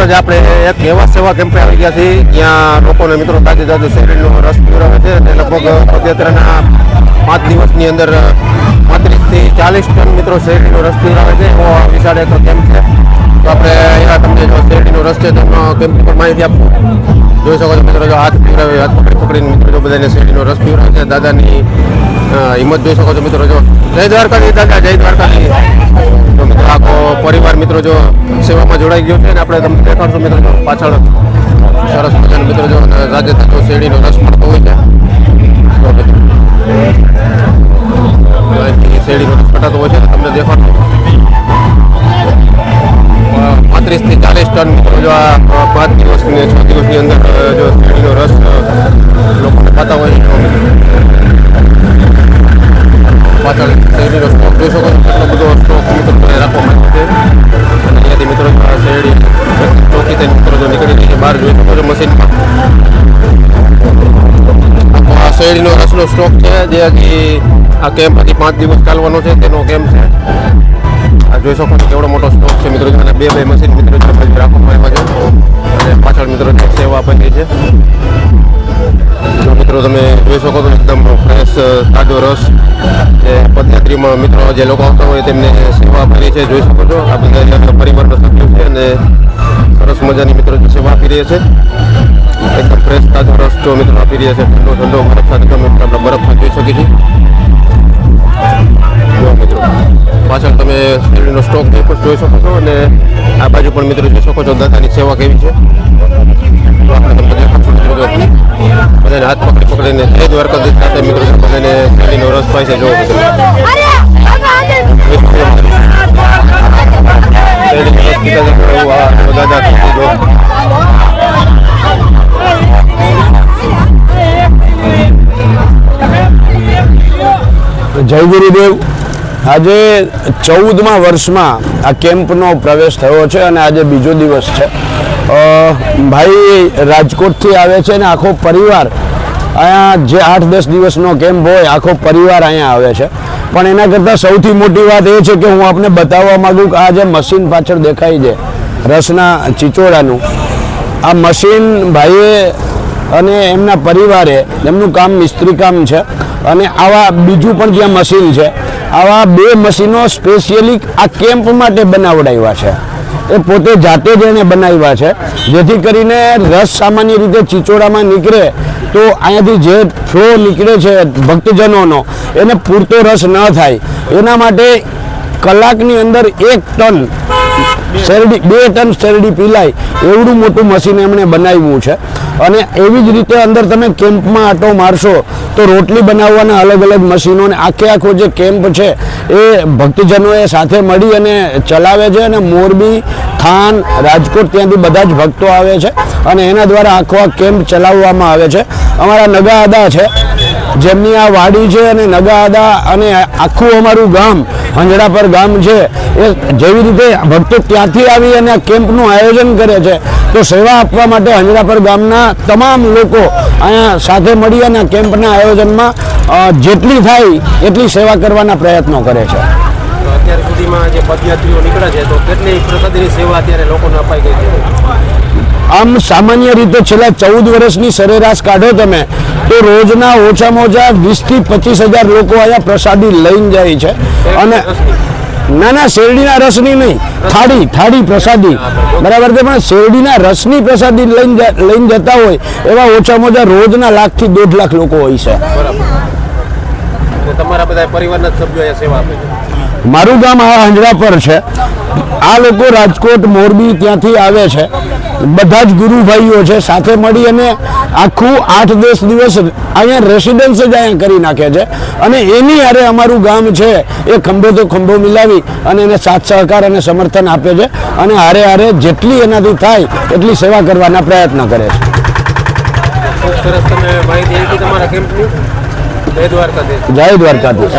આજે આપણે એક એવા સેવા કેમ્પે આવી ગયા છીએ જ્યાં લોકોને મિત્રો તાજી તાજી શેરડીનો રસ પીવડાવે છે અને લગભગ પદયાત્રાના 5 દિવસની અંદર 35 થી 40 ટન મિત્રો શેરડીનો રસ પીવડાવે છે એવો વિશાળ એક કેમ્પ છે. તો આપણે અહીંયા તમને જો શેરડીનો રસ છે તેનો કેમ્પ પર માહિતી આપશું. જોઈ શકો છો મિત્રો, જો હાથ પીવડાવે, હાથ પકડીને મિત્રો જો બધાને શેરડીનો રસ પીવડાવે છે. દાદાની હિંમત જોઈ શકો છો મિત્રો. જો જય દ્વારકાની દાદા, જય દ્વારકાની. તો મિત્રો આખો પરિવાર મિત્રો જો સેવામાં જોડાઈ ગયો છે અને આપણે તમને દેખાડશું મિત્રો જો પાછળ સરસ મજાનો મિત્રો જો રાજે તાજો શેરડીનો રસ મળતો હોય છે. શેરડીનો રસ કટાતો હોય છે તમને દેખાડશું. 35 થી 40 ટન મિત્રો જો આ 5 દિવસની 6 દિવસની અંદર જો શેરડીનો રસ લોકોને ખાતા હોય છે. પાછળ શેરડીનો સ્ટોક જોઈ શકો છો, એટલો બધો સ્ટોક મિત્રો રાખવામાં આવ્યો છે. અને અહીંયાથી મિત્રો શેરડી ચોકીથી મિત્રો જો નીકળી રહી છે બહાર જોઈ શકો છો મશીનમાં. આ શેરડીનો રસનો સ્ટોક છે જે હજી આ કેમ્પ હજી 5 દિવસ ચાલવાનો છે તેનો કેમ્પ છે. આ જોઈ શકો છો કેવડો મોટો સ્ટોક છે મિત્રો. અને બે મશીન મિત્રો રાખવામાં આવ્યા છે અને પાછળ મિત્રો સેવા આપેલી છે. મિત્રો તમે જોઈ શકો છો એકદમ ફ્રેશ તાજો રસ જે પદયાત્રીમાં મિત્રો જે લોકો આવતા હોય તેમને સેવા આપેલી છે. જોઈ શકો છો આ બધા પરિવારનો સભ્યો છે અને સરસ મજાની મિત્રો સેવા આપી રહ્યા છે. એકદમ ફ્રેશ તાજો રસ જો મિત્રો આપી રહ્યા છે. ઠંડો ઠંડો બરફ સાથે તમે આપણે બરફમાં જોઈ શકીએ છીએ. જો મિત્રો પાછળ તમે શેરડીનો સ્ટોક જોઈ શકો છો અને આ બાજુ પણ મિત્રો જોઈ શકો છો દાદાની સેવા કેવી છે. આપણે તમને દેખાડશું મિત્રો જો બધાને હાથ પકડીને જય દ્વારકાધીશ સાથે મિત્રો બધાને શેરડીનો રસ પાય છે. જો જય ગુરુદેવ. આજે 14મા વર્ષમાં આ કેમ્પનો પ્રવેશ થયો છે અને આજે બીજો દિવસ છે. ભાઈ રાજકોટથી આવે છે અને આખો પરિવાર અહીંયા જે 8-10 દિવસનો કેમ્પ હોય આખો પરિવાર અહીંયા આવે છે. પણ એના કરતાં સૌથી મોટી વાત એ છે કે હું આપને બતાવવા માગું કે આ જે મશીન પાછળ દેખાય છે રસના ચીચોડાનું, આ મશીન ભાઈએ અને એમના પરિવારે એમનું કામ મિસ્ત્રી કામ છે અને આવા બીજું પણ જ્યાં મશીન છે આવા 2 મશીનો સ્પેશિયલી આ કેમ્પ માટે બનાવડાવ્યા છે. એ પોતે જાતે જ એને બનાવ્યા છે જેથી કરીને રસ સામાન્ય રીતે ચીચોડામાં નીકળે તો અહીંયાથી જે ફ્લો નીકળે છે ભક્તજનોનો એને પૂરતો રસ ન થાય એના માટે કલાકની અંદર 1 ટન શેરડી 2 ટન શેરડી પીલાય એવડું મોટું મશીન એમણે બનાવ્યું છે. અને એવી જ રીતે અંદર તમે કેમ્પમાં આટો મારશો તો રોટલી બનાવવાના અલગ અલગ મશીનો અને આખો જે કેમ્પ છે એ ભક્તજનોએ સાથે મળી અને ચલાવે છે. અને મોરબી, થાન, રાજકોટ ત્યાંથી બધા જ ભક્તો આવે છે અને એના દ્વારા આખો આ કેમ્પ ચલાવવામાં આવે છે. અમારા નગાઆદા છે જેમની આ વાડી છે અને નગાઆદા અને આખું અમારું ગામ હંજડાપર ગામ છે એ જેવી રીતે ભક્તો ત્યાંથી આવી અને આ કેમ્પનું આયોજન કરે છે તો સેવા આપવા માટે હંજડાપર ગામના તમામ લોકો અહીંયા સાથે મળી અને કેમ્પના આયોજનમાં જેટલી થાય એટલી સેવા કરવાના પ્રયત્નો કરે છે. અત્યાર સુધીમાં જે પદયાત્રીઓ નીકળે છે તો કેટલી પ્રસાદીની સેવા અત્યારે લોકોને અપાઈ ગઈ છે? આમ સામાન્ય રીતે છેલ્લા 14 વર્ષની સરેરાશ કાઢો તમે તો રોજના ઓછામાં ઓછા 20 થી 25,000 લોકો અહીંયા પ્રસાદી લઈને જાય છે. અને ના શેરડીના રસની નહીં, થાળી પ્રસાદી બરાબર છે. પણ શેરડીના રસની પ્રસાદી લઈને જતા હોય એવા ઓછામાં ઓછા રોજના 1 થી 1.5 લાખ લોકો હોય છે. તમારા બધા પરિવારના સભ્યો સેવા આપે છે? મારું ગામ આ હંજડાપર છે. આ લોકો રાજકોટ, મોરબી ત્યાંથી આવે છે. બધા જ ગુરુભાઈઓ છે સાથે મળી અને આખું 8-10 દિવસ અહીંયા રેસિડન્સ જ અહીંયા કરી નાખે છે. અને એની હારે અમારું ગામ છે એ ખંભે તો ખંભો મિલાવી અને એને સાથ સહકાર અને સમર્થન આપે છે અને હારે જેટલી એનાથી થાય એટલી સેવા કરવાના પ્રયત્ન કરે છે. ખૂબ સરસ તમે માહિતી આપી તમારા કેમ્પની. જય દ્વારકાધીશ. જય દ્વારકાધીશ.